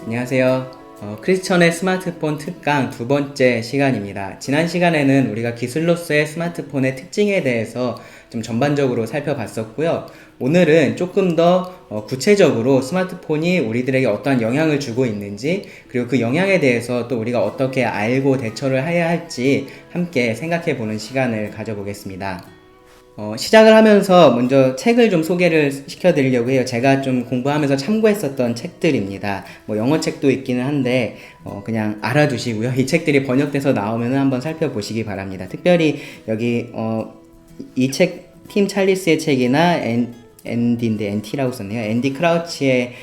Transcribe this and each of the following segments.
안녕하세요. 크리스천의 스마트폰 특강 두 번째 시간입니다. 지난 시간에는 우리가 기술로서의 스마트폰의 특징에 대해서 좀 전반적으로 살펴봤었고요. 오늘은 조금 더 구체적으로 스마트폰이 우리들에게 어떠한 영향을 주고 있는지, 그리고 그 영향에 대해서 또 우리가 어떻게 알고 대처를 해야 할지 함께 생각해 보는 시간을 가져보겠습니다. 시작을 하면서 먼저 책을 좀 소개를 시켜드리려고 해요. 제가 좀 공부하면서 참고했었던 책들입니다. 뭐 영어 책도 있기는 한데 그냥 알아두시고요. 이 책들이 번역돼서 나오면 한번 살펴보시기 바랍니다. 특별히 여기 이 책 팀 찰리스의 책이나 앤디인데 NT라고 썼네요. 앤디 크라우치의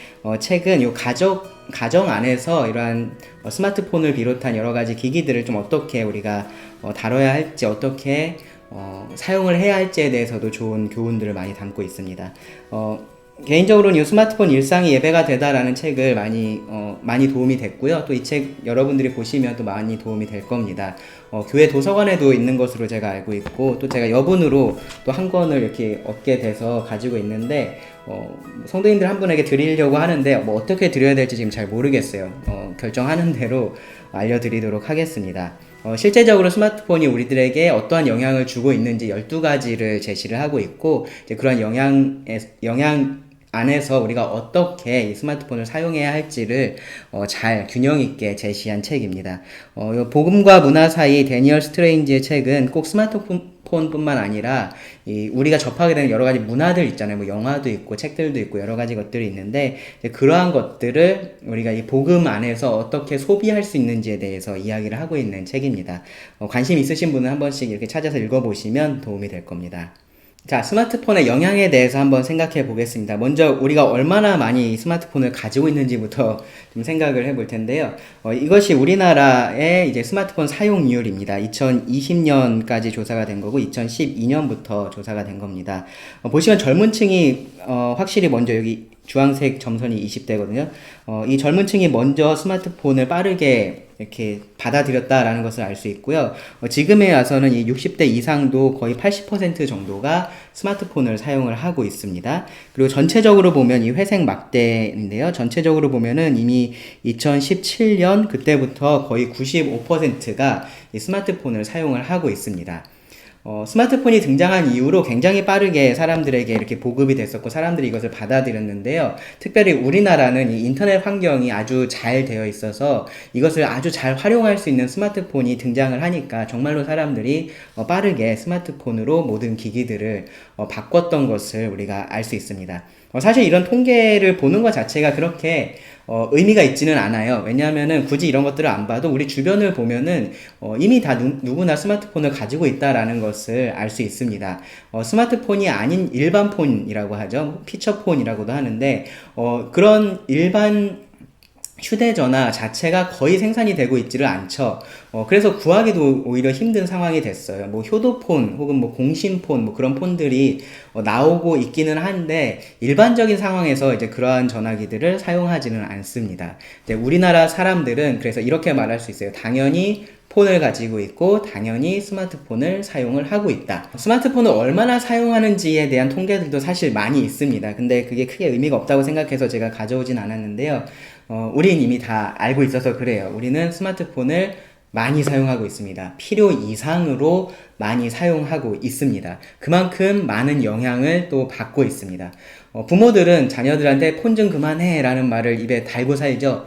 책은 요 가정 안에서 이러한 스마트폰을 비롯한 여러 가지 기기들을 좀 어떻게 우리가 다뤄야 할지, 어떻게 사용을 해야 할지에 대해서도 좋은 교훈들을 많이 담고 있습니다. 개인적으로는 이 스마트폰 일상이 예배가 되다라는 책을 많이 도움이 됐고요. 또 이 책 여러분들이 보시면 또 많이 도움이 될 겁니다. 교회 도서관에도 있는 것으로 제가 알고 있고, 또 제가 여분으로 또 한 권을 이렇게 얻게 돼서 가지고 있는데, 성도님들 한 분에게 드리려고 하는데, 뭐 어떻게 드려야 될지 지금 잘 모르겠어요. 결정하는 대로 알려드리도록 하겠습니다. 실제적으로 스마트폰이 우리들에게 어떠한 영향을 주고 있는지 12가지를 제시를 하고 있고, 이제 그런 영향 안에서 우리가 어떻게 이 스마트폰을 사용해야 할지를 잘 균형 있게 제시한 책입니다. 복음과 문화 사이 데니얼 스트레인지의 책은 꼭 스마트폰뿐만 아니라 우리가 접하게 되는 여러 가지 문화들 있잖아요. 뭐 영화도 있고 책들도 있고 여러 가지 것들이 있는데, 그러한 것들을 우리가 이 복음 안에서 어떻게 소비할 수 있는지에 대해서 이야기를 하고 있는 책입니다. 관심 있으신 분은 한 번씩 이렇게 찾아서 읽어보시면 도움이 될 겁니다. 자, 스마트폰의 영향에 대해서 한번 생각해 보겠습니다. 먼저 우리가 얼마나 많이 스마트폰을 가지고 있는지부터 좀 생각을 해볼 텐데요. 이것이 우리나라의 이제 스마트폰 사용률입니다. 2020년까지 조사가 된 거고 2012년부터 조사가 된 겁니다. 보시면 젊은 층이 확실히 먼저 여기 주황색 점선이 20대거든요. 이 젊은 층이 먼저 스마트폰을 빠르게 이렇게 받아들였다라는 것을 알 수 있고요. 지금에 와서는 이 60대 이상도 거의 80% 정도가 스마트폰을 사용을 하고 있습니다. 그리고 전체적으로 보면 이 회색 막대인데요. 전체적으로 보면은 이미 2017년 그때부터 거의 95%가 이 스마트폰을 사용을 하고 있습니다. 스마트폰이 등장한 이후로 굉장히 빠르게 사람들에게 이렇게 보급이 됐었고 사람들이 이것을 받아들였는데요. 특별히 우리나라는 이 인터넷 환경이 아주 잘 되어 있어서 이것을 아주 잘 활용할 수 있는 스마트폰이 등장을 하니까 정말로 사람들이 빠르게 스마트폰으로 모든 기기들을 바꿨던 것을 우리가 알 수 있습니다. 사실 이런 통계를 보는 것 자체가 그렇게 의미가 있지는 않아요. 왜냐하면은 굳이 이런 것들을 안 봐도 우리 주변을 보면은 이미 다 누구나 스마트폰을 가지고 있다라는 것을 알 수 있습니다. 스마트폰이 아닌 일반 폰이라고 하죠. 피처폰이라고도 하는데 그런 일반 휴대전화 자체가 거의 생산이 되고 있지를 않죠. 그래서 구하기도 오히려 힘든 상황이 됐어요. 뭐 효도폰 혹은 뭐 공신폰 뭐 그런 폰들이 나오고 있기는 한데 일반적인 상황에서 이제 그러한 전화기들을 사용하지는 않습니다. 이제 우리나라 사람들은 그래서 이렇게 말할 수 있어요. 당연히 폰을 가지고 있고 당연히 스마트폰을 사용을 하고 있다. 스마트폰을 얼마나 사용하는지에 대한 통계들도 사실 많이 있습니다. 근데 그게 크게 의미가 없다고 생각해서 제가 가져오진 않았는데요. 우린 이미 다 알고 있어서 그래요. 우리는 스마트폰을 많이 사용하고 있습니다. 필요 이상으로 많이 사용하고 있습니다. 그만큼 많은 영향을 또 받고 있습니다. 부모들은 자녀들한테 폰 좀 그만해 라는 말을 입에 달고 살죠.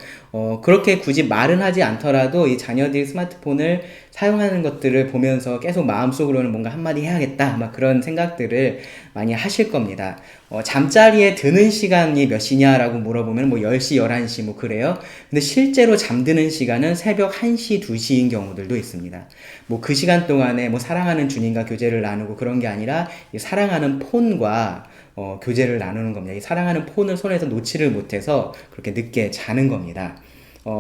그렇게 굳이 말은 하지 않더라도 이 자녀들이 스마트폰을 사용하는 것들을 보면서 계속 마음속으로는 뭔가 한마디 해야겠다 막 그런 생각들을 많이 하실 겁니다. 잠자리에 드는 시간이 몇 시냐라고 물어보면 뭐 10시, 11시 뭐 그래요. 근데 실제로 잠드는 시간은 새벽 1시, 2시인 경우들도 있습니다. 뭐 그 시간 동안에 뭐 사랑하는 주님과 교제를 나누고 그런 게 아니라 이 사랑하는 폰과 교제를 나누는 겁니다. 이 사랑하는 폰을 손에서 놓지를 못해서 그렇게 늦게 자는 겁니다.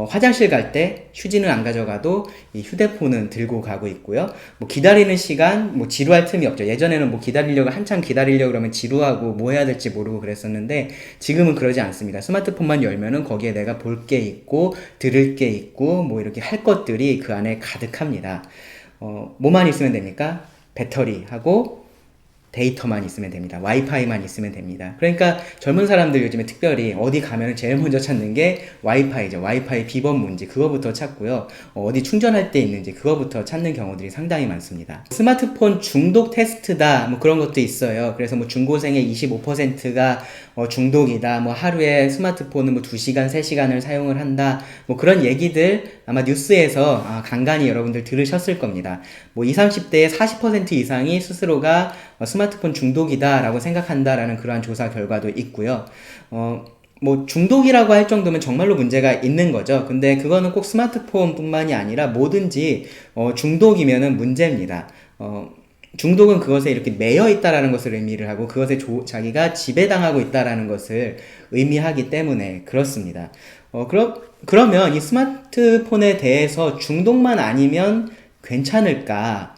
화장실 갈 때 휴지는 안 가져가도 이 휴대폰은 들고 가고 있고요. 뭐 기다리는 시간, 뭐 지루할 틈이 없죠. 예전에는 뭐 한참 기다리려고 그러면 지루하고 뭐 해야 될지 모르고 그랬었는데 지금은 그러지 않습니다. 스마트폰만 열면은 거기에 내가 볼 게 있고 들을 게 있고 뭐 이렇게 할 것들이 그 안에 가득합니다. 뭐만 있으면 됩니까? 배터리하고 데이터만 있으면 됩니다. 와이파이만 있으면 됩니다. 그러니까 젊은 사람들 요즘에 특별히 어디 가면 제일 먼저 찾는 게 와이파이죠. 와이파이 비번 문제 그거부터 찾고요. 어디 충전할 때 있는지 그거부터 찾는 경우들이 상당히 많습니다. 스마트폰 중독 테스트다 뭐 그런 것도 있어요. 그래서 뭐 중고생의 25%가 중독이다. 뭐 하루에 스마트폰을 뭐 2시간, 3시간을 사용을 한다. 뭐 그런 얘기들 아마 뉴스에서 간간히 여러분들 들으셨을 겁니다. 뭐 20, 30대의 40% 이상이 스스로가 스마트폰 중독이다라고 생각한다라는 그러한 조사 결과도 있고요. 뭐 중독이라고 할 정도면 정말로 문제가 있는 거죠. 근데 그거는 꼭 스마트폰뿐만이 아니라 뭐든지 중독이면은 문제입니다. 중독은 그것에 이렇게 매여 있다라는 것을 의미를 하고 그것에 자기가 지배당하고 있다라는 것을 의미하기 때문에 그렇습니다. 그러면 이 스마트폰에 대해서 중독만 아니면 괜찮을까?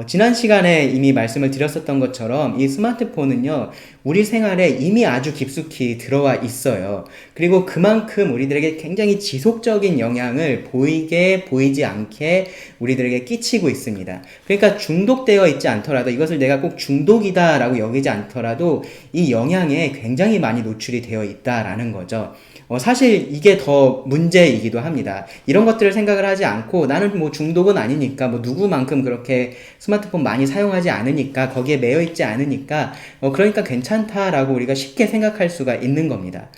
지난 시간에 이미 말씀을 드렸었던 것처럼 이 스마트폰은요, 우리 생활에 이미 아주 깊숙이 들어와 있어요. 그리고 그만큼 우리들에게 굉장히 지속적인 영향을 보이게, 보이지 않게 우리들에게 끼치고 있습니다. 그러니까 중독되어 있지 않더라도 이것을 내가 꼭 중독이다라고 여기지 않더라도 이 영향에 굉장히 많이 노출이 되어 있다라는 거죠. 사실 이게 더 문제이기도 합니다. 이런 것들을 생각을 하지 않고 나는 뭐 중독은 아니니까 뭐 누구만큼 그렇게 스마트폰 많이 사용하지 않으니까 거기에 매여 있지 않으니까 그러니까 괜찮다라고 우리가 쉽게 생각할 수가 있는 겁니다.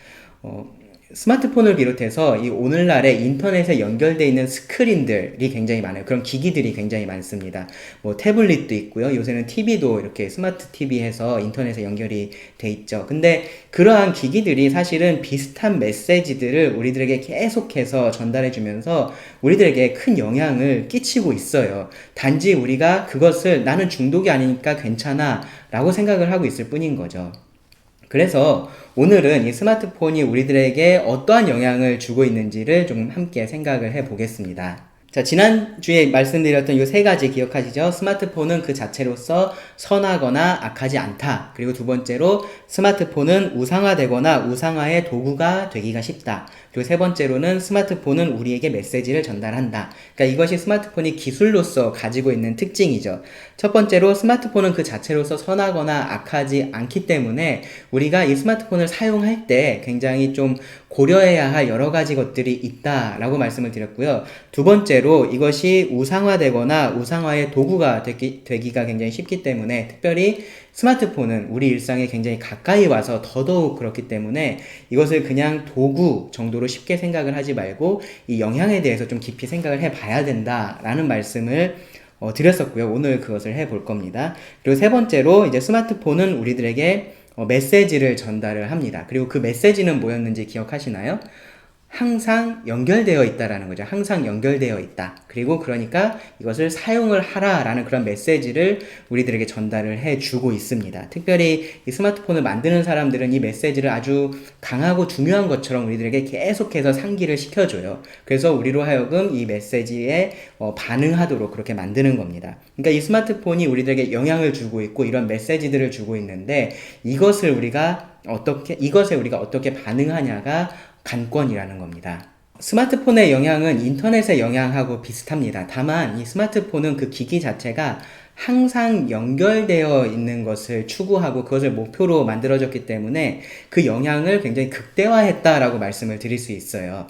스마트폰을 비롯해서 이 오늘날에 인터넷에 연결되어 있는 스크린들이 굉장히 많아요. 그런 기기들이 굉장히 많습니다. 뭐 태블릿도 있고요. 요새는 TV도 이렇게 스마트 TV 해서 인터넷에 연결이 돼 있죠. 근데 그러한 기기들이 사실은 비슷한 메시지들을 우리들에게 계속해서 전달해 주면서 우리들에게 큰 영향을 끼치고 있어요. 단지 우리가 그것을 나는 중독이 아니니까 괜찮아 라고 생각을 하고 있을 뿐인 거죠. 그래서 오늘은 이 스마트폰이 우리들에게 어떠한 영향을 주고 있는지를 좀 함께 생각을 해 보겠습니다. 자, 지난주에 말씀드렸던 이 세 가지 기억하시죠? 스마트폰은 그 자체로서 선하거나 악하지 않다. 그리고 두 번째로 스마트폰은 우상화되거나 우상화의 도구가 되기가 쉽다. 그리고 세 번째로는 스마트폰은 우리에게 메시지를 전달한다. 그러니까 이것이 스마트폰이 기술로서 가지고 있는 특징이죠. 첫 번째로 스마트폰은 그 자체로서 선하거나 악하지 않기 때문에 우리가 이 스마트폰을 사용할 때 굉장히 좀 고려해야 할 여러 가지 것들이 있다라고 말씀을 드렸고요. 두 번째로 이것이 우상화되거나 우상화의 도구가 되기가 굉장히 쉽기 때문에 특별히 스마트폰은 우리 일상에 굉장히 가까이 와서 더더욱 그렇기 때문에 이것을 그냥 도구 정도로 쉽게 생각을 하지 말고 이 영향에 대해서 좀 깊이 생각을 해봐야 된다라는 말씀을 드렸었고요. 오늘 그것을 해볼 겁니다. 그리고 세 번째로 이제 스마트폰은 우리들에게 메시지를 전달을 합니다. 그리고 그 메시지는 뭐였는지 기억하시나요? 항상 연결되어 있다라는 거죠. 항상 연결되어 있다. 그리고 그러니까 이것을 사용을 하라라는 그런 메시지를 우리들에게 전달을 해주고 있습니다. 특별히 이 스마트폰을 만드는 사람들은 이 메시지를 아주 강하고 중요한 것처럼 우리들에게 계속해서 상기를 시켜줘요. 그래서 우리로 하여금 이 메시지에 반응하도록 그렇게 만드는 겁니다. 그러니까 이 스마트폰이 우리들에게 영향을 주고 있고 이런 메시지들을 주고 있는데 이것에 우리가 어떻게 반응하냐가 관건이라는 겁니다. 스마트폰의 영향은 인터넷의 영향하고 비슷합니다. 다만 이 스마트폰은 그 기기 자체가 항상 연결되어 있는 것을 추구하고 그것을 목표로 만들어졌기 때문에 그 영향을 굉장히 극대화했다라고 말씀을 드릴 수 있어요.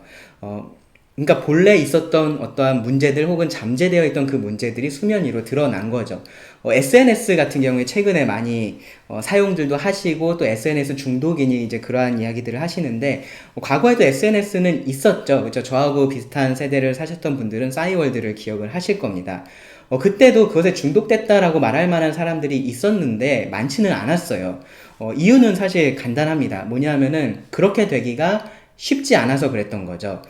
그러니까 본래 있었던 어떠한 문제들 혹은 잠재되어 있던 그 문제들이 수면 위로 드러난 거죠. SNS 같은 경우에 최근에 많이 사용들도 하시고 또 SNS 중독이니 이제 그러한 이야기들을 하시는데 과거에도 SNS는 있었죠. 그렇죠? 저하고 비슷한 세대를 사셨던 분들은 싸이월드를 기억을 하실 겁니다. 그때도 그것에 중독됐다라고 말할 만한 사람들이 있었는데 많지는 않았어요. 이유는 사실 간단합니다. 뭐냐면은 그렇게 되기가 쉽지 않아서 그랬던 거죠.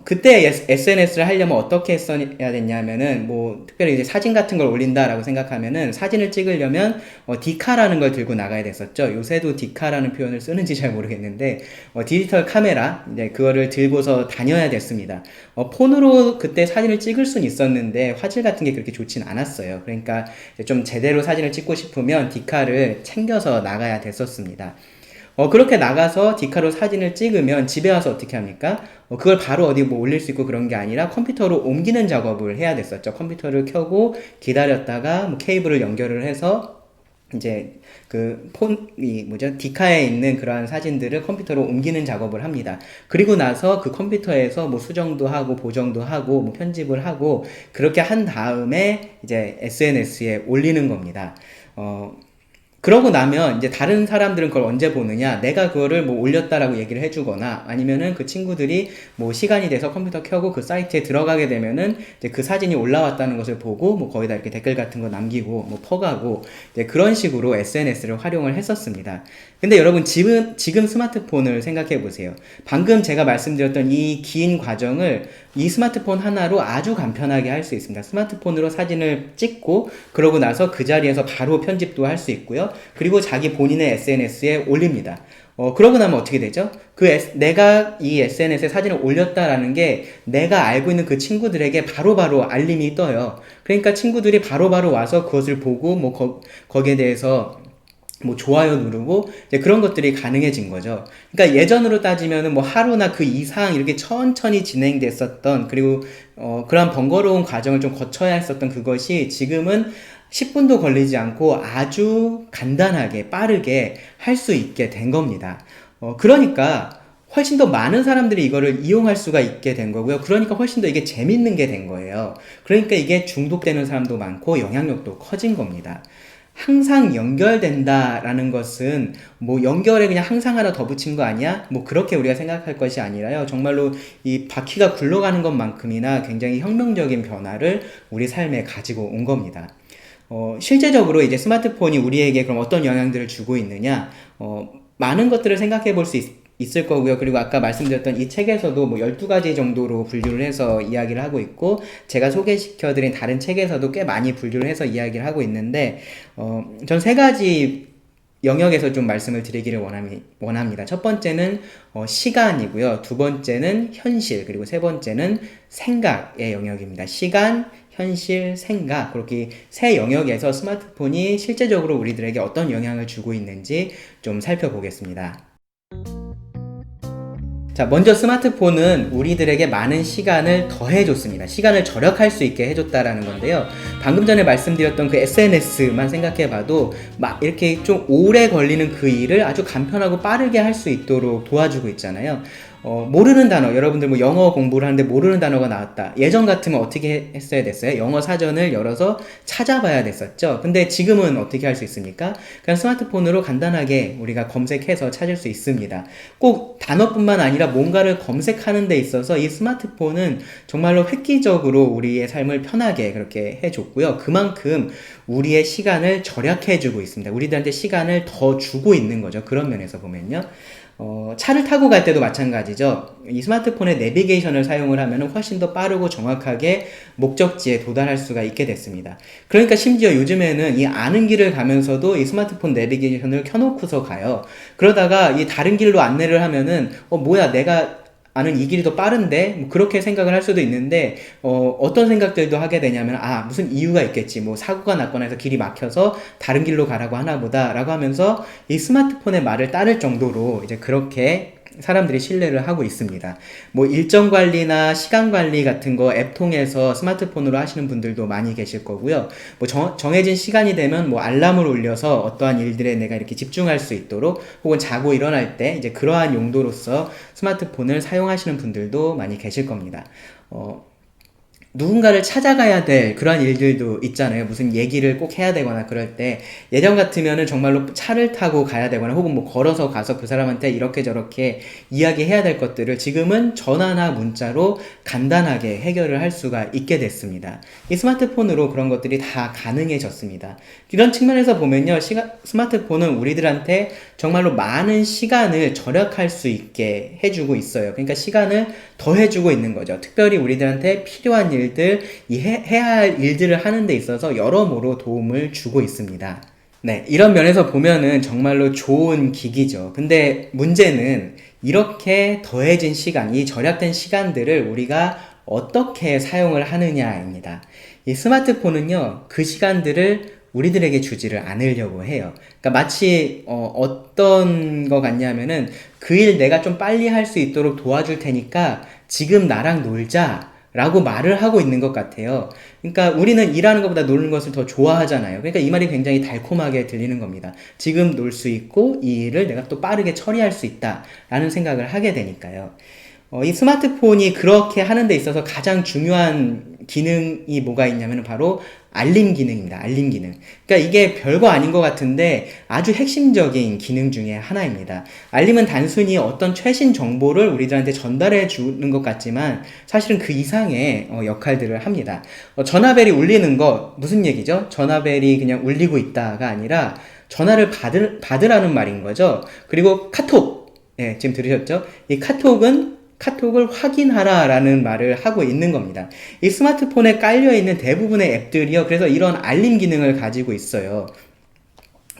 그때 SNS를 하려면 어떻게 했어야 됐냐면은, 특별히 이제 사진 같은 걸 올린다라고 생각하면은, 사진을 찍으려면, 디카라는 걸 들고 나가야 됐었죠. 요새도 디카라는 표현을 쓰는지 잘 모르겠는데, 디지털 카메라, 이제 그거를 들고서 다녀야 됐습니다. 폰으로 그때 사진을 찍을 수는 있었는데, 화질 같은 게 그렇게 좋진 않았어요. 그러니까 좀 제대로 사진을 찍고 싶으면 디카를 챙겨서 나가야 됐었습니다. 그렇게 나가서 디카로 사진을 찍으면 집에 와서 어떻게 합니까? 그걸 바로 어디 올릴 수 있고 그런 게 아니라 컴퓨터로 옮기는 작업을 해야 됐었죠. 컴퓨터를 켜고 기다렸다가 케이블을 연결을 해서 이제 디카에 있는 그러한 사진들을 컴퓨터로 옮기는 작업을 합니다. 그리고 나서 그 컴퓨터에서 뭐 수정도 하고 보정도 하고 뭐 편집을 하고 그렇게 한 다음에 이제 SNS에 올리는 겁니다. 그러고 나면 이제 다른 사람들은 그걸 언제 보느냐, 내가 그거를 뭐 올렸다라고 얘기를 해주거나 아니면은 그 친구들이 뭐 시간이 돼서 컴퓨터 켜고 그 사이트에 들어가게 되면은 이제 그 사진이 올라왔다는 것을 보고 뭐 거기다 이렇게 댓글 같은 거 남기고 뭐 퍼가고 이제 그런 식으로 SNS를 활용을 했었습니다. 근데 여러분 지금 스마트폰을 생각해 보세요. 방금 제가 말씀드렸던 이 긴 과정을 이 스마트폰 하나로 아주 간편하게 할 수 있습니다. 스마트폰으로 사진을 찍고 그러고 나서 그 자리에서 바로 편집도 할 수 있고요. 그리고 자기 본인의 SNS에 올립니다. 그러고 나면 어떻게 되죠? 내가 이 SNS에 사진을 올렸다라는 게 내가 알고 있는 그 친구들에게 바로바로 알림이 떠요. 그러니까 친구들이 바로바로 와서 그것을 보고 뭐 거기에 대해서 뭐 좋아요 누르고 이제 그런 것들이 가능해진 거죠. 그러니까 예전으로 따지면은 뭐 하루나 그 이상 이렇게 천천히 진행됐었던 그리고 그런 번거로운 과정을 좀 거쳐야 했었던 그것이 지금은 10분도 걸리지 않고 아주 간단하게 빠르게 할 수 있게 된 겁니다. 그러니까 훨씬 더 많은 사람들이 이거를 이용할 수가 있게 된 거고요. 그러니까 훨씬 더 이게 재밌는 게 된 거예요. 그러니까 이게 중독되는 사람도 많고 영향력도 커진 겁니다. 항상 연결된다라는 것은 뭐 연결에 그냥 항상 하나 더 붙인 거 아니야? 뭐 그렇게 우리가 생각할 것이 아니라요. 정말로 이 바퀴가 굴러가는 것만큼이나 굉장히 혁명적인 변화를 우리 삶에 가지고 온 겁니다. 실제적으로 이제 스마트폰이 우리에게 그럼 어떤 영향들을 주고 있느냐? 많은 것들을 생각해 볼 수 있을 거고요. 그리고 아까 말씀드렸던 이 책에서도 뭐 12가지 정도로 분류를 해서 이야기를 하고 있고, 제가 소개시켜드린 다른 책에서도 꽤 많이 분류를 해서 이야기를 하고 있는데, 전 3가지 영역에서 좀 말씀을 드리기를 원합니다. 첫 번째는 시간이고요. 두 번째는 현실, 그리고 세 번째는 생각의 영역입니다. 시간, 현실, 생각, 그렇게 세 영역에서 스마트폰이 실제적으로 우리들에게 어떤 영향을 주고 있는지 좀 살펴보겠습니다. 자, 먼저 스마트폰은 우리들에게 많은 시간을 더해줬습니다. 시간을 절약할 수 있게 해줬다라는 건데요. 방금 전에 말씀드렸던 그 SNS만 생각해봐도 막 이렇게 좀 오래 걸리는 그 일을 아주 간편하고 빠르게 할 수 있도록 도와주고 있잖아요. 모르는 단어, 여러분들 뭐 영어 공부를 하는데 모르는 단어가 나왔다. 예전 같으면 어떻게 했어야 됐어요? 영어 사전을 열어서 찾아봐야 됐었죠. 근데 지금은 어떻게 할 수 있습니까? 그냥 스마트폰으로 간단하게 우리가 검색해서 찾을 수 있습니다. 꼭 단어뿐만 아니라 뭔가를 검색하는 데 있어서 이 스마트폰은 정말로 획기적으로 우리의 삶을 편하게 그렇게 해줬고요. 그만큼 우리의 시간을 절약해주고 있습니다. 우리들한테 시간을 더 주고 있는 거죠. 그런 면에서 보면요. 차를 타고 갈 때도 마찬가지죠. 이 스마트폰의 내비게이션을 사용을 하면 훨씬 더 빠르고 정확하게 목적지에 도달할 수가 있게 됐습니다. 그러니까 심지어 요즘에는 이 아는 길을 가면서도 이 스마트폰 내비게이션을 켜놓고서 가요. 그러다가 이 다른 길로 안내를 하면은 뭐야, 내가 아는 이 길이 더 빠른데? 뭐 그렇게 생각을 할 수도 있는데, 어떤 생각들도 하게 되냐면, 무슨 이유가 있겠지. 뭐 사고가 났거나 해서 길이 막혀서 다른 길로 가라고 하나 보다 라고 하면서 이 스마트폰의 말을 따를 정도로 이제 그렇게 사람들이 신뢰를 하고 있습니다. 뭐 일정 관리나 시간 관리 같은 거 앱 통해서 스마트폰으로 하시는 분들도 많이 계실 거고요. 뭐 정해진 시간이 되면 뭐 알람을 울려서 어떠한 일들에 내가 이렇게 집중할 수 있도록, 혹은 자고 일어날 때 이제 그러한 용도로서 스마트폰을 사용하시는 분들도 많이 계실 겁니다. 누군가를 찾아가야 될 그런 일들도 있잖아요. 무슨 얘기를 꼭 해야 되거나 그럴 때, 예전 같으면은 정말로 차를 타고 가야 되거나 혹은 뭐 걸어서 가서 그 사람한테 이렇게 저렇게 이야기해야 될 것들을 지금은 전화나 문자로 간단하게 해결을 할 수가 있게 됐습니다. 이 스마트폰으로 그런 것들이 다 가능해졌습니다. 이런 측면에서 보면요, 스마트폰은 우리들한테 정말로 많은 시간을 절약할 수 있게 해주고 있어요. 그러니까 시간을 더 해주고 있는 거죠. 특별히 우리들한테 필요한 일들, 해야 할 일들을 하는 데 있어서 여러모로 도움을 주고 있습니다. 네, 이런 면에서 보면은 정말로 좋은 기기죠. 근데 문제는 이렇게 더해진 시간, 이 절약된 시간들을 우리가 어떻게 사용을 하느냐입니다. 이 스마트폰은요, 그 시간들을 우리들에게 주지를 않으려고 해요. 그러니까 마치 어떤 거 같냐면은 그 일 내가 좀 빨리 할 수 있도록 도와줄 테니까 지금 나랑 놀자 라고 말을 하고 있는 것 같아요. 그러니까 우리는 일하는 것보다 노는 것을 더 좋아하잖아요. 그러니까 이 말이 굉장히 달콤하게 들리는 겁니다. 지금 놀 수 있고 이 일을 내가 또 빠르게 처리할 수 있다라는 생각을 하게 되니까요. 이 스마트폰이 그렇게 하는 데 있어서 가장 중요한 기능이 뭐가 있냐면 바로 알림 기능입니다. 알림 기능. 그러니까 이게 별거 아닌 것 같은데 아주 핵심적인 기능 중에 하나입니다. 알림은 단순히 어떤 최신 정보를 우리들한테 전달해 주는 것 같지만 사실은 그 이상의 역할들을 합니다. 전화벨이 울리는 거 무슨 얘기죠? 전화벨이 그냥 울리고 있다가 아니라 전화를 받으라는 말인 거죠. 그리고 카톡. 예, 지금 들으셨죠? 이 카톡을 확인하라라는 말을 하고 있는 겁니다. 이 스마트폰에 깔려있는 대부분의 앱들이요. 그래서 이런 알림 기능을 가지고 있어요.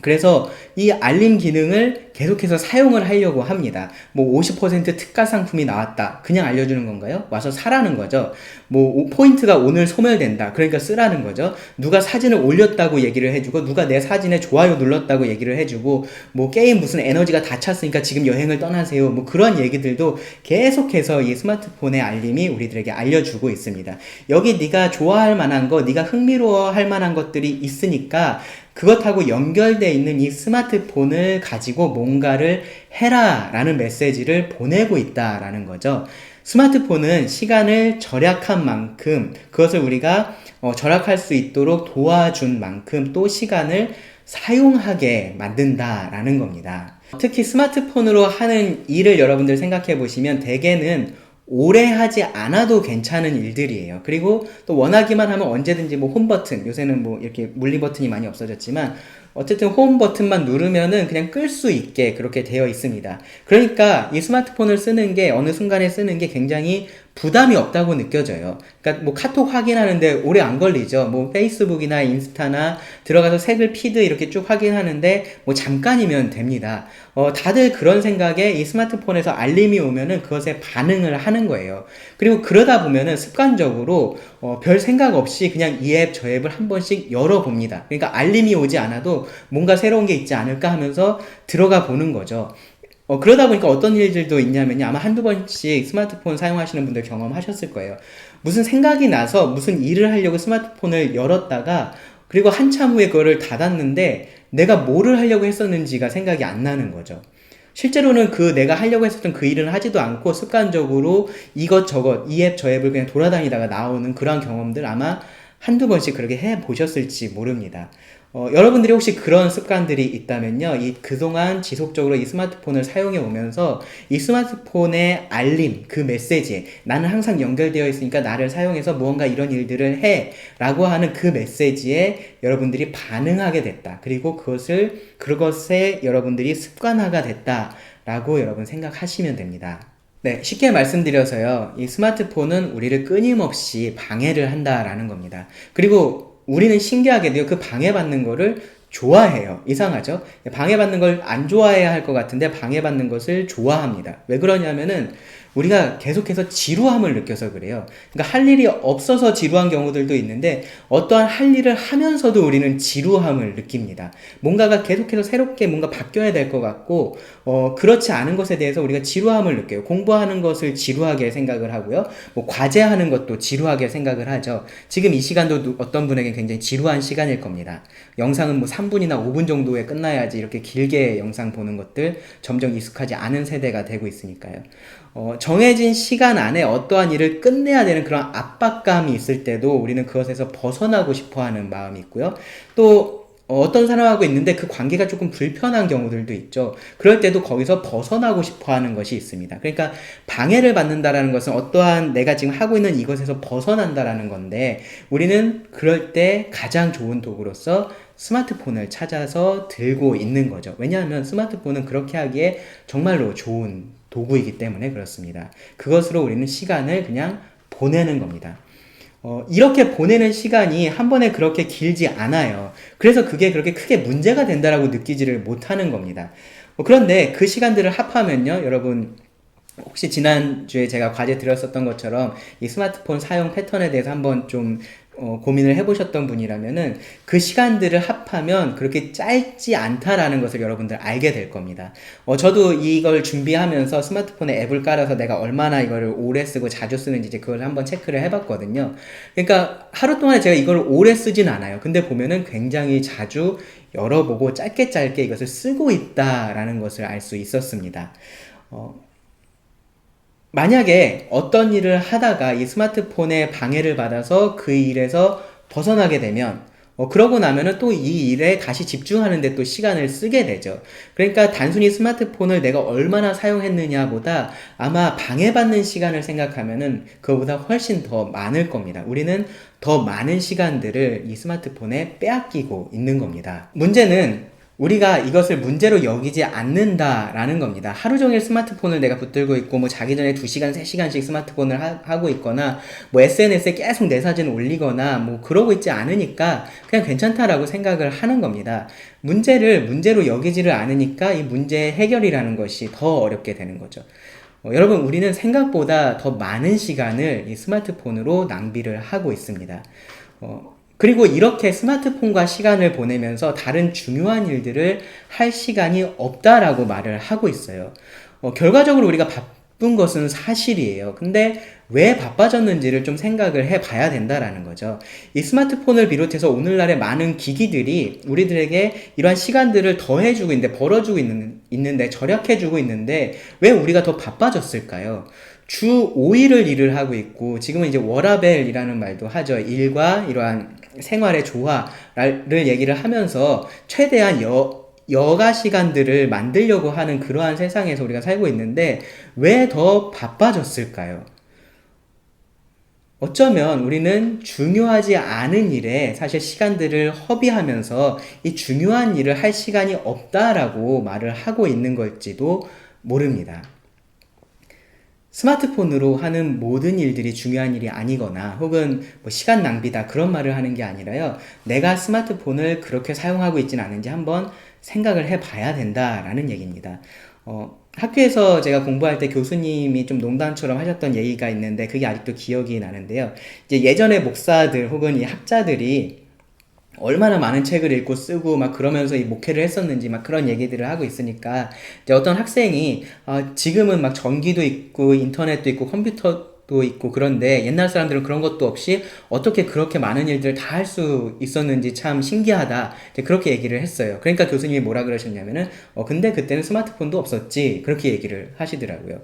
그래서 이 알림 기능을 계속해서 사용을 하려고 합니다. 뭐 50% 특가 상품이 나왔다. 그냥 알려주는 건가요? 와서 사라는 거죠. 뭐 포인트가 오늘 소멸된다. 그러니까 쓰라는 거죠. 누가 사진을 올렸다고 얘기를 해주고 누가 내 사진에 좋아요 눌렀다고 얘기를 해주고 뭐 게임 무슨 에너지가 다 찼으니까 지금 여행을 떠나세요. 뭐 그런 얘기들도 계속해서 이 스마트폰의 알림이 우리들에게 알려주고 있습니다. 여기 네가 좋아할 만한 거, 네가 흥미로워할 만한 것들이 있으니까 그것하고 연결되어 있는 이 스마트폰을 가지고 뭔가를 해라 라는 메시지를 보내고 있다라는 거죠. 스마트폰은 시간을 절약한 만큼 그것을 우리가 절약할 수 있도록 도와준 만큼 또 시간을 사용하게 만든다라는 겁니다. 특히 스마트폰으로 하는 일을 여러분들 생각해 보시면 대개는 오래 하지 않아도 괜찮은 일들이에요. 그리고 또 원하기만 하면 언제든지 뭐 홈 버튼, 요새는 뭐 이렇게 물리 버튼이 많이 없어졌지만 어쨌든 홈 버튼만 누르면은 그냥 끌 수 있게 그렇게 되어 있습니다. 그러니까 이 스마트폰을 쓰는 게 어느 순간에 쓰는 게 굉장히 부담이 없다고 느껴져요. 그러니까 뭐 카톡 확인하는데 오래 안 걸리죠. 뭐 페이스북이나 인스타나 들어가서 색을 피드 이렇게 쭉 확인하는데 뭐 잠깐이면 됩니다. 다들 그런 생각에 이 스마트폰에서 알림이 오면은 그것에 반응을 하는 거예요. 그리고 그러다 보면은 습관적으로 별 생각 없이 그냥 이 앱 저 앱을 한 번씩 열어봅니다. 그러니까 알림이 오지 않아도 뭔가 새로운 게 있지 않을까 하면서 들어가 보는 거죠. 그러다 보니까 어떤 일들도 있냐면요. 아마 한두 번씩 스마트폰 사용하시는 분들 경험하셨을 거예요. 무슨 생각이 나서 무슨 일을 하려고 스마트폰을 열었다가 그리고 한참 후에 그거를 닫았는데 내가 뭐를 하려고 했었는지가 생각이 안 나는 거죠. 실제로는 내가 하려고 했었던 그 일은 하지도 않고 습관적으로 이것저것 이 앱 저 앱을 그냥 돌아다니다가 나오는 그런 경험들 아마 한두 번씩 그렇게 해 보셨을지 모릅니다. 여러분들이 혹시 그런 습관들이 있다면요, 그동안 지속적으로 이 스마트폰을 사용해 오면서 이 스마트폰의 알림, 그 메시지에 나는 항상 연결되어 있으니까 나를 사용해서 무언가 이런 일들을 해 라고 하는 그 메시지에 여러분들이 반응하게 됐다. 그리고 그것에 여러분들이 습관화가 됐다 라고 여러분 생각하시면 됩니다. 네, 쉽게 말씀드려서요, 이 스마트폰은 우리를 끊임없이 방해를 한다라는 겁니다. 그리고 우리는 신기하게도요, 그 방해받는 거를 좋아해요. 이상하죠? 방해받는 걸 안 좋아해야 할 것 같은데 방해받는 것을 좋아합니다. 왜 그러냐면은 우리가 계속해서 지루함을 느껴서 그래요. 그러니까 할 일이 없어서 지루한 경우들도 있는데 어떠한 할 일을 하면서도 우리는 지루함을 느낍니다. 뭔가가 계속해서 새롭게 뭔가 바뀌어야 될 것 같고 그렇지 않은 것에 대해서 우리가 지루함을 느껴요. 공부하는 것을 지루하게 생각을 하고요. 뭐 과제하는 것도 지루하게 생각을 하죠. 지금 이 시간도 어떤 분에게 굉장히 지루한 시간일 겁니다. 영상은 뭐 3분이나 5분 정도에 끝나야지 이렇게 길게 영상 보는 것들 점점 익숙하지 않은 세대가 되고 있으니까요. 정해진 시간 안에 어떠한 일을 끝내야 되는 그런 압박감이 있을 때도 우리는 그것에서 벗어나고 싶어 하는 마음이 있고요. 또 어떤 사람하고 있는데 그 관계가 조금 불편한 경우들도 있죠. 그럴 때도 거기서 벗어나고 싶어 하는 것이 있습니다. 그러니까 방해를 받는다라는 것은 어떠한 내가 지금 하고 있는 이것에서 벗어난다라는 건데 우리는 그럴 때 가장 좋은 도구로서 스마트폰을 찾아서 들고 있는 거죠. 왜냐하면 스마트폰은 그렇게 하기에 정말로 좋은 도구이기 때문에 그렇습니다. 그것으로 우리는 시간을 그냥 보내는 겁니다. 이렇게 보내는 시간이 한 번에 그렇게 길지 않아요. 그래서 그게 그렇게 크게 문제가 된다라고 느끼지를 못하는 겁니다. 그런데 그 시간들을 합하면요, 여러분, 혹시 지난주에 제가 과제 드렸었던 것처럼 이 스마트폰 사용 패턴에 대해서 한번 좀 고민을 해보셨던 분이라면은 그 시간들을 합하면 그렇게 짧지 않다라는 것을 여러분들 알게 될 겁니다. 저도 이걸 준비하면서 스마트폰에 앱을 깔아서 내가 얼마나 이거를 오래 쓰고 자주 쓰는지 이제 그걸 한번 체크를 해봤거든요. 그러니까 하루 동안에 제가 이걸 오래 쓰진 않아요. 근데 보면은 굉장히 자주 열어보고 짧게 이것을 쓰고 있다라는 것을 알 수 있었습니다. 만약에 어떤 일을 하다가 이 스마트폰에 방해를 받아서 그 일에서 벗어나게 되면 그러고 나면은 또 이 일에 다시 집중하는데 또 시간을 쓰게 되죠. 그러니까 단순히 스마트폰을 내가 얼마나 사용했느냐보다 아마 방해받는 시간을 생각하면은 그거보다 훨씬 더 많을 겁니다. 우리는 더 많은 시간들을 이 스마트폰에 빼앗기고 있는 겁니다. 문제는 우리가 이것을 문제로 여기지 않는다라는 겁니다. 하루 종일 스마트폰을 내가 붙들고 있고, 뭐 자기 전에 2시간, 3시간씩 스마트폰을 하고 있거나, 뭐 SNS에 계속 내 사진 올리거나, 뭐 그러고 있지 않으니까 그냥 괜찮다라고 생각을 하는 겁니다. 문제를 문제로 여기지를 않으니까 이 문제의 해결이라는 것이 더 어렵게 되는 거죠. 여러분, 우리는 생각보다 더 많은 시간을 이 스마트폰으로 낭비를 하고 있습니다. 그리고 이렇게 스마트폰과 시간을 보내면서 다른 중요한 일들을 할 시간이 없다라고 말을 하고 있어요. 결과적으로 우리가 바쁜 것은 사실이에요. 근데 왜 바빠졌는지를 좀 생각을 해 봐야 된다라는 거죠. 이 스마트폰을 비롯해서 오늘날의 많은 기기들이 우리들에게 이러한 시간들을 더해주고 있는데, 벌어주고 있는데, 절약해주고 있는데, 왜 우리가 더 바빠졌을까요? 주 5일을 일을 하고 있고, 지금은 이제 워라밸이라는 말도 하죠. 일과 이러한 생활의 조화를 얘기를 하면서 최대한 여가 시간들을 만들려고 하는 그러한 세상에서 우리가 살고 있는데 왜 더 바빠졌을까요? 어쩌면 우리는 중요하지 않은 일에 사실 시간들을 허비하면서 이 중요한 일을 할 시간이 없다라고 말을 하고 있는 걸지도 모릅니다. 스마트폰으로 하는 모든 일들이 중요한 일이 아니거나 혹은 뭐 시간 낭비다 그런 말을 하는 게 아니라요. 내가 스마트폰을 그렇게 사용하고 있지는 않은지 한번 생각을 해봐야 된다라는 얘기입니다. 학교에서 제가 공부할 때 교수님이 좀 농담처럼 하셨던 얘기가 있는데 그게 아직도 기억이 나는데요. 이제 예전에 목사들 혹은 이 학자들이 얼마나 많은 책을 읽고 쓰고 막 그러면서 이 목회를 했었는지 막 그런 얘기들을 하고 있으니까 이제 어떤 학생이 지금은 막 전기도 있고 인터넷도 있고 컴퓨터도 있고 그런데 옛날 사람들은 그런 것도 없이 어떻게 그렇게 많은 일들을 다 할 수 있었는지 참 신기하다 이제 그렇게 얘기를 했어요. 그러니까 교수님이 뭐라 그러셨냐면은 근데 그때는 스마트폰도 없었지 그렇게 얘기를 하시더라고요.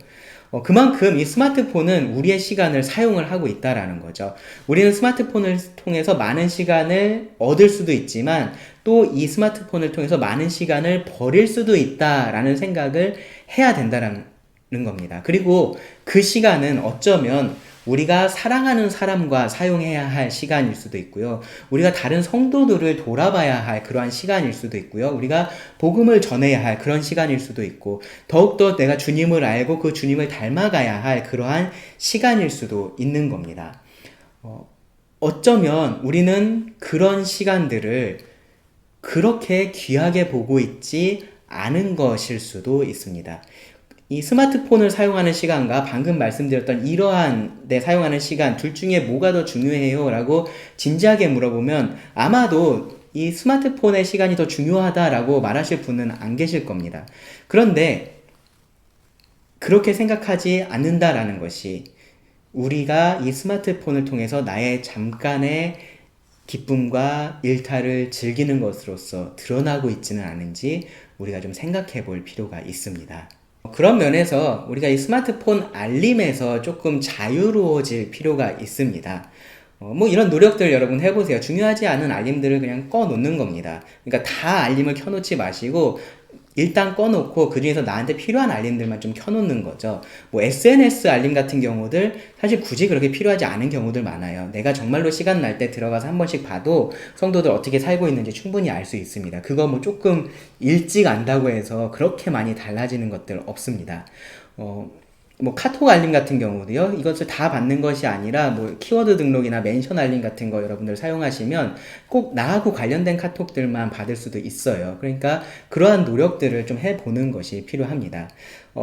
그만큼 이 스마트폰은 우리의 시간을 사용을 하고 있다라는 거죠. 우리는 스마트폰을 통해서 많은 시간을 얻을 수도 있지만 또 이 스마트폰을 통해서 많은 시간을 버릴 수도 있다라는 생각을 해야 된다라는 겁니다. 그리고 그 시간은 어쩌면 우리가 사랑하는 사람과 사용해야 할 시간일 수도 있고요. 우리가 다른 성도들을 돌아봐야 할 그러한 시간일 수도 있고요. 우리가 복음을 전해야 할 그런 시간일 수도 있고 더욱더 내가 주님을 알고 그 주님을 닮아가야 할 그러한 시간일 수도 있는 겁니다. 어쩌면 우리는 그런 시간들을 그렇게 귀하게 보고 있지 않은 것일 수도 있습니다. 이 스마트폰을 사용하는 시간과 방금 말씀드렸던 이러한 데 사용하는 시간 둘 중에 뭐가 더 중요해요? 라고 진지하게 물어보면 아마도 이 스마트폰의 시간이 더 중요하다라고 말하실 분은 안 계실 겁니다. 그런데 그렇게 생각하지 않는다라는 것이 우리가 이 스마트폰을 통해서 나의 잠깐의 기쁨과 일탈을 즐기는 것으로서 드러나고 있지는 않은지 우리가 좀 생각해 볼 필요가 있습니다. 그런 면에서 우리가 이 스마트폰 알림에서 조금 자유로워질 필요가 있습니다. 뭐 이런 노력들 여러분 해보세요. 중요하지 않은 알림들을 그냥 꺼놓는 겁니다. 그러니까 다 알림을 켜놓지 마시고 일단 꺼놓고 그 중에서 나한테 필요한 알림들만 좀 켜놓는 거죠. 뭐 SNS 알림 같은 경우들 사실 굳이 그렇게 필요하지 않은 경우들 많아요. 내가 정말로 시간 날 때 들어가서 한 번씩 봐도 성도들 어떻게 살고 있는지 충분히 알 수 있습니다. 그거 뭐 조금 일찍 안다고 해서 그렇게 많이 달라지는 것들 없습니다. 뭐 카톡 알림 같은 경우도요. 이것을 다 받는 것이 아니라 뭐 키워드 등록이나 멘션 알림 같은 거 여러분들 사용하시면 꼭 나하고 관련된 카톡들만 받을 수도 있어요. 그러니까 그러한 노력들을 좀 해보는 것이 필요합니다.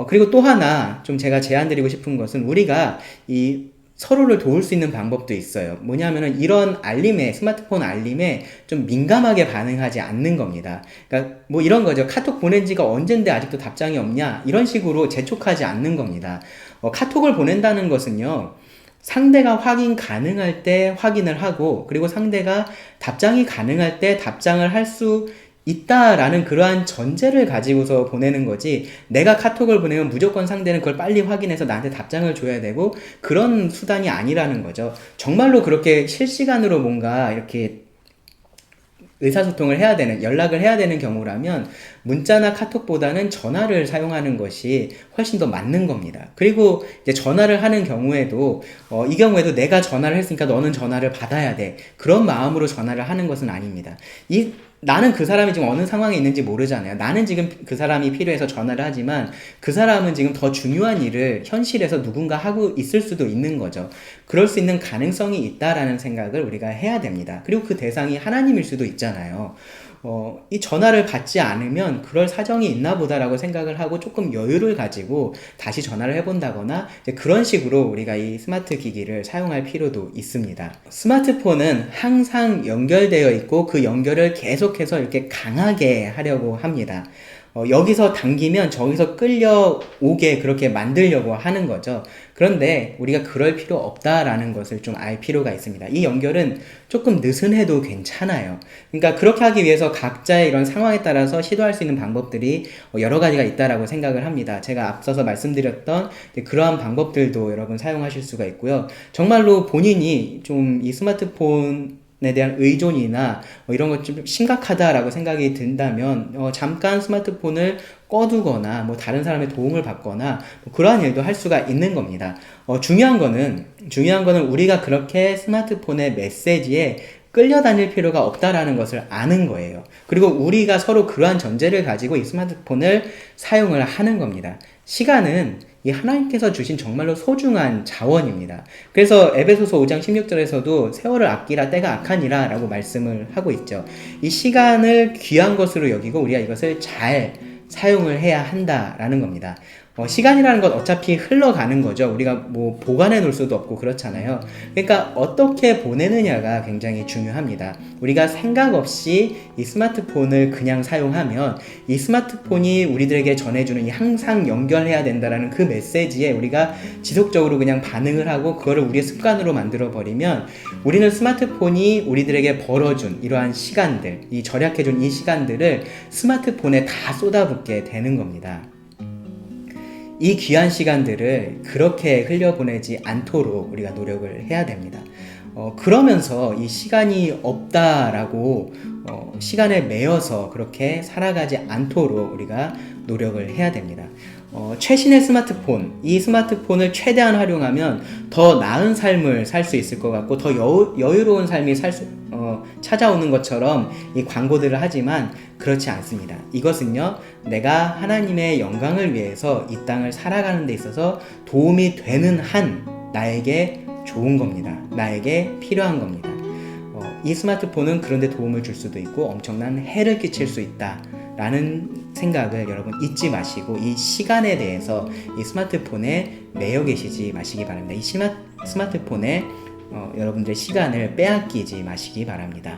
그리고 또 하나 좀 제가 제안드리고 싶은 것은 우리가 이 서로를 도울 수 있는 방법도 있어요. 뭐냐면은 이런 알림에, 스마트폰 알림에 좀 민감하게 반응하지 않는 겁니다. 그러니까 뭐 이런 거죠. 카톡 보낸 지가 언젠데 아직도 답장이 없냐? 이런 식으로 재촉하지 않는 겁니다. 카톡을 보낸다는 것은요, 상대가 확인 가능할 때 확인을 하고, 그리고 상대가 답장이 가능할 때 답장을 할 수 있다라는 그러한 전제를 가지고서 보내는 거지, 내가 카톡을 보내면 무조건 상대는 그걸 빨리 확인해서 나한테 답장을 줘야 되고 그런 수단이 아니라는 거죠. 정말로 그렇게 실시간으로 뭔가 이렇게 의사소통을 해야 되는, 연락을 해야 되는 경우라면 문자나 카톡보다는 전화를 사용하는 것이 훨씬 더 맞는 겁니다. 그리고 이제 전화를 하는 경우에도 이 경우에도 내가 전화를 했으니까 너는 전화를 받아야 돼, 그런 마음으로 전화를 하는 것은 아닙니다. 나는 그 사람이 지금 어느 상황에 있는지 모르잖아요. 나는 지금 그 사람이 필요해서 전화를 하지만 그 사람은 지금 더 중요한 일을 현실에서 누군가 하고 있을 수도 있는 거죠. 그럴 수 있는 가능성이 있다라는 생각을 우리가 해야 됩니다. 그리고 그 대상이 하나님일 수도 있잖아요. 이 전화를 받지 않으면 그럴 사정이 있나 보다라고 생각을 하고 조금 여유를 가지고 다시 전화를 해본다거나 이제 그런 식으로 우리가 이 스마트 기기를 사용할 필요도 있습니다. 스마트폰은 항상 연결되어 있고 그 연결을 계속해서 이렇게 강하게 하려고 합니다. 여기서 당기면 저기서 끌려오게 그렇게 만들려고 하는 거죠. 그런데 우리가 그럴 필요 없다라는 것을 좀 알 필요가 있습니다. 이 연결은 조금 느슨해도 괜찮아요. 그러니까 그렇게 하기 위해서 각자의 이런 상황에 따라서 시도할 수 있는 방법들이 여러 가지가 있다라고 생각을 합니다. 제가 앞서서 말씀드렸던 그러한 방법들도 여러분 사용하실 수가 있고요. 정말로 본인이 좀 이 스마트폰 에 대한 의존이나 이런 것 좀 심각하다라고 생각이 든다면 잠깐 스마트폰을 꺼두거나 뭐 다른 사람의 도움을 받거나 뭐 그러한 일도 할 수가 있는 겁니다. 중요한 거는 우리가 그렇게 스마트폰의 메시지에 끌려다닐 필요가 없다라는 것을 아는 거예요. 그리고 우리가 서로 그러한 전제를 가지고 이 스마트폰을 사용을 하는 겁니다. 시간은 이 하나님께서 주신 정말로 소중한 자원입니다. 그래서 에베소서 5장 16절에서도 세월을 아끼라 때가 악하니라 라고 말씀을 하고 있죠. 이 시간을 귀한 것으로 여기고 우리가 이것을 잘 사용을 해야 한다라는 겁니다. 시간이라는 건 어차피 흘러가는 거죠. 우리가 뭐 보관해 놓을 수도 없고 그렇잖아요. 그러니까 어떻게 보내느냐가 굉장히 중요합니다. 우리가 생각 없이 이 스마트폰을 그냥 사용하면 이 스마트폰이 우리들에게 전해주는 이 항상 연결해야 된다라는 그 메시지에 우리가 지속적으로 그냥 반응을 하고 그거를 우리의 습관으로 만들어 버리면 우리는 스마트폰이 우리들에게 벌어준 이러한 시간들, 이 절약해준 이 시간들을 스마트폰에 다 쏟아붓게 되는 겁니다. 이 귀한 시간들을 그렇게 흘려보내지 않도록 우리가 노력을 해야 됩니다. 그러면서 이 시간이 없다라고 시간에 매여서 그렇게 살아가지 않도록 우리가 노력을 해야 됩니다. 최신의 스마트폰, 이 스마트폰을 최대한 활용하면 더 나은 삶을 살 수 있을 것 같고 더 여유로운 삶이 찾아오는 것처럼 이 광고들을 하지만 그렇지 않습니다. 이것은요, 내가 하나님의 영광을 위해서 이 땅을 살아가는 데 있어서 도움이 되는 한 나에게 좋은 겁니다. 나에게 필요한 겁니다. 이 스마트폰은 그런데 도움을 줄 수도 있고 엄청난 해를 끼칠 수 있다 라는 생각을 여러분 잊지 마시고 이 시간에 대해서 이 스마트폰에 매여 계시지 마시기 바랍니다. 이 스마트폰에 여러분들의 시간을 빼앗기지 마시기 바랍니다.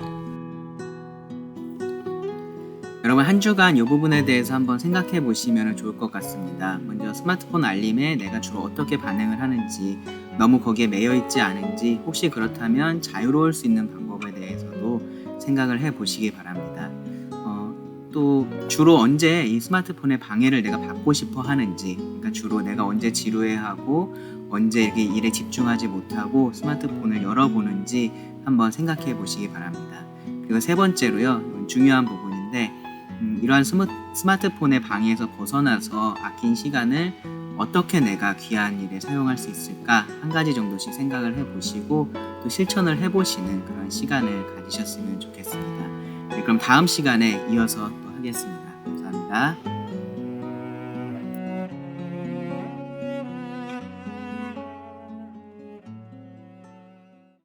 여러분 한 주간 이 부분에 대해서 한번 생각해 보시면 좋을 것 같습니다. 먼저 스마트폰 알림에 내가 주로 어떻게 반응을 하는지, 너무 거기에 매여 있지 않은지, 혹시 그렇다면 자유로울 수 있는 방법에 대해서도 생각을 해 보시기 바랍니다. 또 주로 언제 이 스마트폰의 방해를 내가 받고 싶어 하는지, 그러니까 주로 내가 언제 지루해하고 언제 이렇게 일에 집중하지 못하고 스마트폰을 열어보는지 한번 생각해 보시기 바랍니다. 그리고 세 번째로요, 중요한 부분인데 이러한 스마트폰의 방해에서 벗어나서 아낀 시간을 어떻게 내가 귀한 일에 사용할 수 있을까 한 가지 정도씩 생각을 해보시고 또 실천을 해보시는 그런 시간을 가지셨으면 좋겠습니다. 네, 그럼 다음 시간에 이어서 또 하겠습니다. 감사합니다.